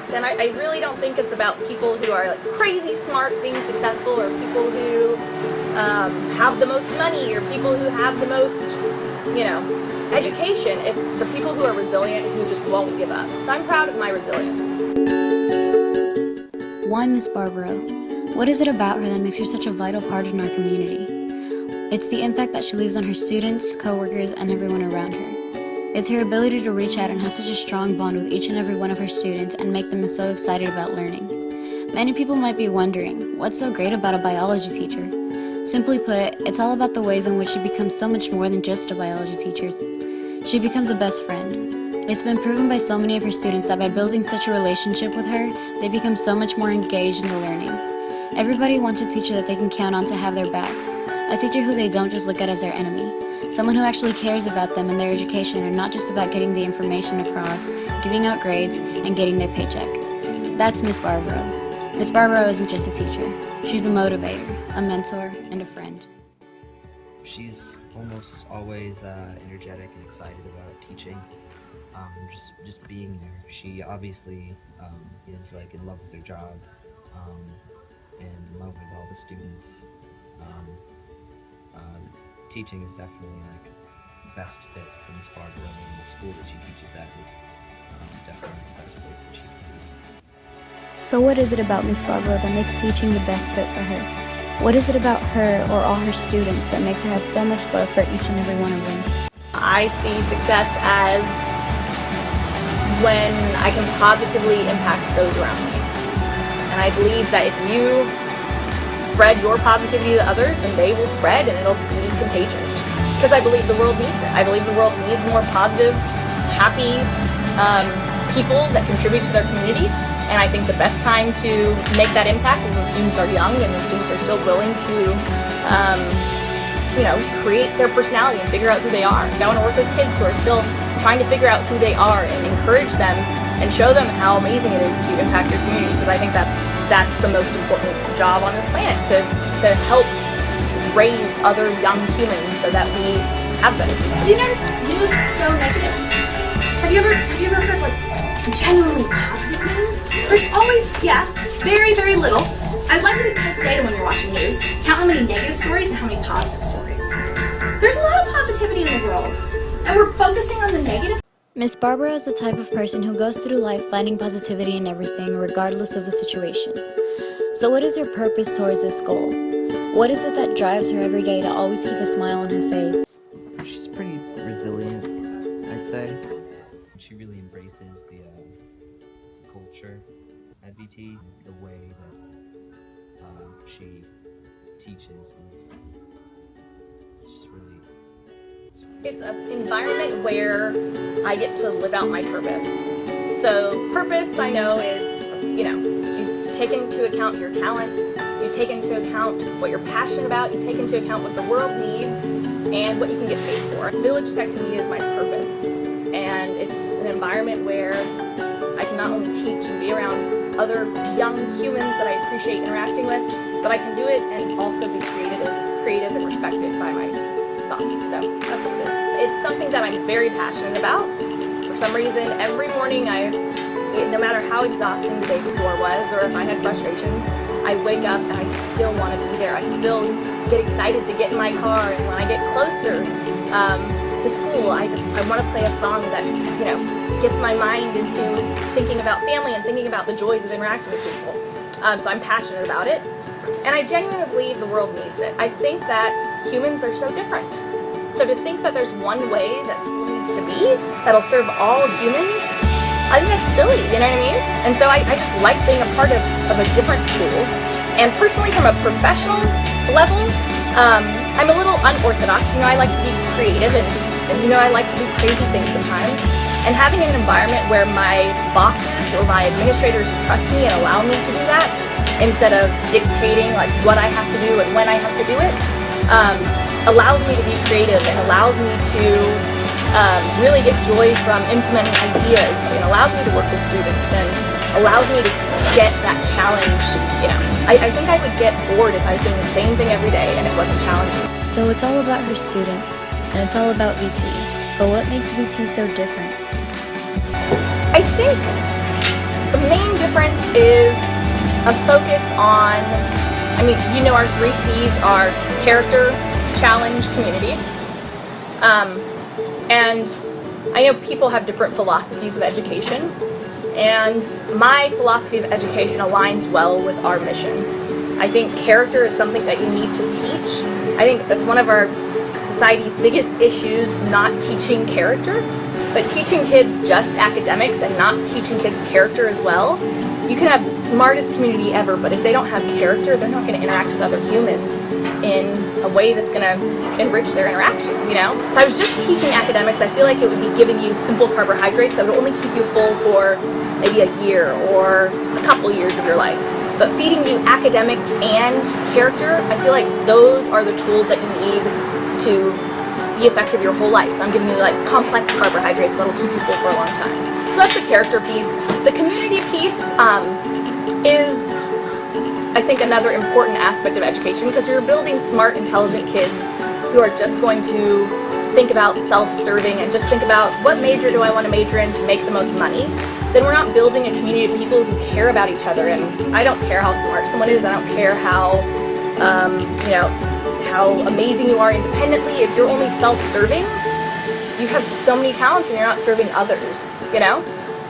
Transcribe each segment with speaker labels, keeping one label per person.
Speaker 1: success. And I really don't think it's about people who are like crazy smart being successful, or people who have the most money, or people who have the most, education. It's the people who are resilient, who just won't give up. So I'm proud of my resilience.
Speaker 2: Why Miss Barbaro? What is it about her that makes her such a vital part in our community? It's the impact that she leaves on her students, coworkers, and everyone around her. It's her ability to reach out and have such a strong bond with each and every one of her students and make them so excited about learning. Many people might be wondering, what's so great about a biology teacher? Simply put, it's all about the ways in which she becomes so much more than just a biology teacher. She becomes a best friend. It's been proven by so many of her students that by building such a relationship with her, they become so much more engaged in the learning. Everybody wants a teacher that they can count on to have their backs, a teacher who they don't just look at as their enemy, someone who actually cares about them and their education and not just about getting the information across, giving out grades, and getting their paycheck. That's Miss Barbaro. Miss Barbaro isn't just a teacher. She's a motivator, a mentor, and a friend.
Speaker 3: She's almost always energetic and excited about teaching. Just being there. She obviously is like in love with her job and in love with all the students. Teaching is definitely like the best fit for Miss Barbaro, and the school that she teaches at is definitely the best place that she can be.
Speaker 2: So what is it about Miss Barbaro that makes teaching the best fit for her? What is it about her or all her students that makes her have so much love for each and every one of them?
Speaker 1: I see success as when I can positively impact those around me. And I believe that if you spread your positivity to others, then they will spread and it'll be contagious. Because I believe the world needs it. I believe the world needs more positive, happy people that contribute to their community. And I think the best time to make that impact is when students are young and when students are still willing to create their personality and figure out who they are. I want to work with kids who are still trying to figure out who they are and encourage them and show them how amazing it is to impact your community, because I think that that's the most important job on this planet, to help raise other young humans so that we have them.
Speaker 4: Have you noticed news is so negative? Have you ever heard like genuinely positive news? Or it's always, very, very little. I'd like you to take data when you're watching news, count how many negative stories and how many positive stories. There's a lot of positivity in the world, and we're focusing on the negative.
Speaker 2: Miss Barbaro is the type of person who goes through life finding positivity in everything, regardless of the situation. So what is her purpose towards this goal? What is it that drives her every day to always keep a smile on her face?
Speaker 3: She's pretty resilient, I'd say. She really embraces the culture at VT. The way that she teaches is just really...
Speaker 1: It's an environment where I get to live out my purpose. So purpose, I know, is, you take into account your talents, you take into account what you're passionate about, you take into account what the world needs, and what you can get paid for. Village Tech to me is my purpose, and it's an environment where I can not only teach and be around other young humans that I appreciate interacting with, but I can do it and also be creative and respected by my bosses. So that's what it is. It's something that I'm very passionate about. For some reason, every morning no matter how exhausting the day before was, or if I had frustrations, I wake up and I still want to be there. I still get excited to get in my car, and when I get closer to school, I want to play a song that, gets my mind into thinking about family and thinking about the joys of interacting with people. So I'm passionate about it, and I genuinely believe the world needs it. I think that humans are so different. So to think that there's one way that school needs to be that'll serve all humans, I think that's silly, you know what I mean? And so I just like being a part of a different school. And personally, from a professional level, I'm a little unorthodox. I like to be creative and I like to do crazy things sometimes. And having an environment where my bosses or my administrators trust me and allow me to do that, instead of dictating like what I have to do and when I have to do it, allows me to be creative and allows me to really get joy from implementing ideas, and allows me to work with students and allows me to get that challenge. I think I would get bored if I was doing the same thing every day and it wasn't challenging.
Speaker 2: So it's all about her students, and it's all about VT. But what makes VT so different?
Speaker 1: I think the main difference is a focus on, I mean, you know, our 3 C's are character, challenge, community. And I know people have different philosophies of education, and my philosophy of education aligns well with our mission. I think character is something that you need to teach. I think that's one of our society's biggest issues, not teaching character, but teaching kids just academics and not teaching kids character as well. You can have the smartest community ever, but if they don't have character, they're not going to interact with other humans in a way that's going to enrich their interactions, you know? If I was just teaching academics, I feel like it would be giving you simple carbohydrates that would only keep you full for maybe a year or a couple years of your life. But feeding you academics and character, I feel like those are the tools that you need to be effective your whole life. So I'm giving you like complex carbohydrates that'll keep you full for a long time. So that's the character piece. The community piece is, I think, another important aspect of education, because you're building smart, intelligent kids who are just going to think about self-serving and just think about what major do I want to major in to make the most money. Then we're not building a community of people who care about each other. And I don't care how smart someone is. I don't care how, you know, how amazing you are independently. If you're only self-serving, you have so many talents and you're not serving others, you know?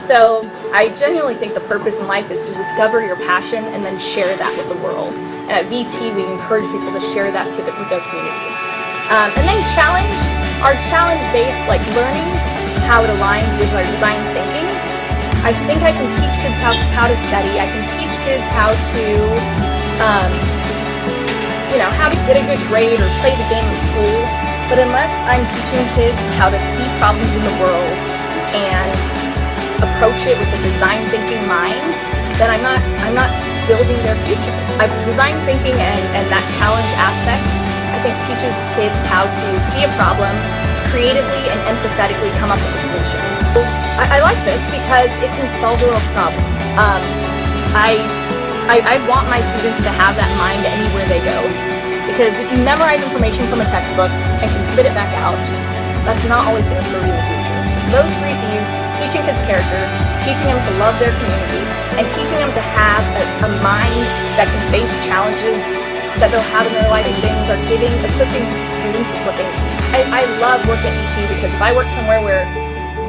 Speaker 1: So I genuinely think the purpose in life is to discover your passion and then share that with the world. And at VT, we encourage people to share that with their community. And then challenge, our challenge-based, like learning how it aligns with our design thinking. I think I can teach kids how to study. I can teach kids how to, you know, how to get a good grade or play the game in school. But unless I'm teaching kids how to see problems in the world and approach it with a design thinking mind, then I'm not building their future. Design thinking and that challenge aspect, I think, teaches kids how to see a problem, creatively and empathetically come up with a solution. I like this because it can solve the world's problems. I want my students to have that mind anywhere they go. Because if you memorize information from a textbook and can spit it back out, that's not always going to serve you in the future. Those 3 C's, teaching kids character, teaching them to love their community, and teaching them to have a mind that can face challenges that they'll have in their life and things, are equipping students with what they need. I love working at ET because if I worked somewhere where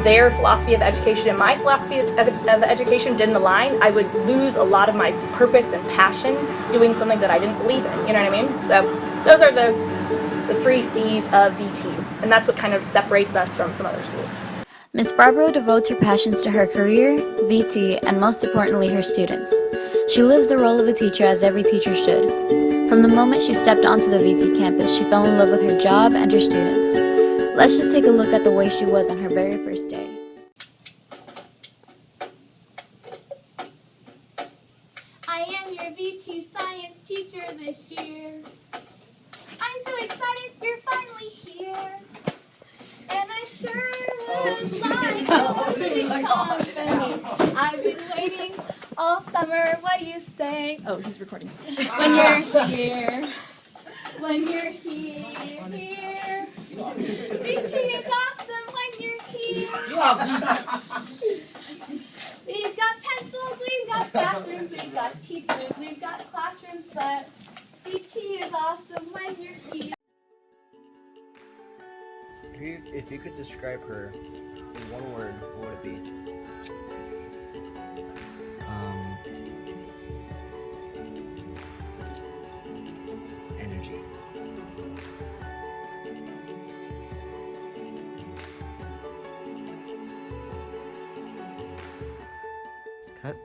Speaker 1: their philosophy of education and my philosophy of education didn't align, I would lose a lot of my purpose and passion doing something that I didn't believe in, you know what I mean? So those are the 3 C's of VT, and that's what kind of separates us from some other schools.
Speaker 2: Miss Barbaro devotes her passions to her career, VT, and most importantly, her students. She lives the role of a teacher as every teacher should. From the moment she stepped onto the VT campus, she fell in love with her job and her students. Let's just take a look at the way she was on her very first day.
Speaker 5: I am your VT science teacher this year. I'm so excited you're finally here. And I sure would like a sweet confidence. I've been waiting all summer. What do you say? Oh, he's recording. When you're here. When you're here. VT is awesome when you're here. We've got pencils, we've got bathrooms, we've got teachers, we've got classrooms, but VT is awesome when you're here.
Speaker 3: If you could describe her in one word, what would it be? Energy. Cut.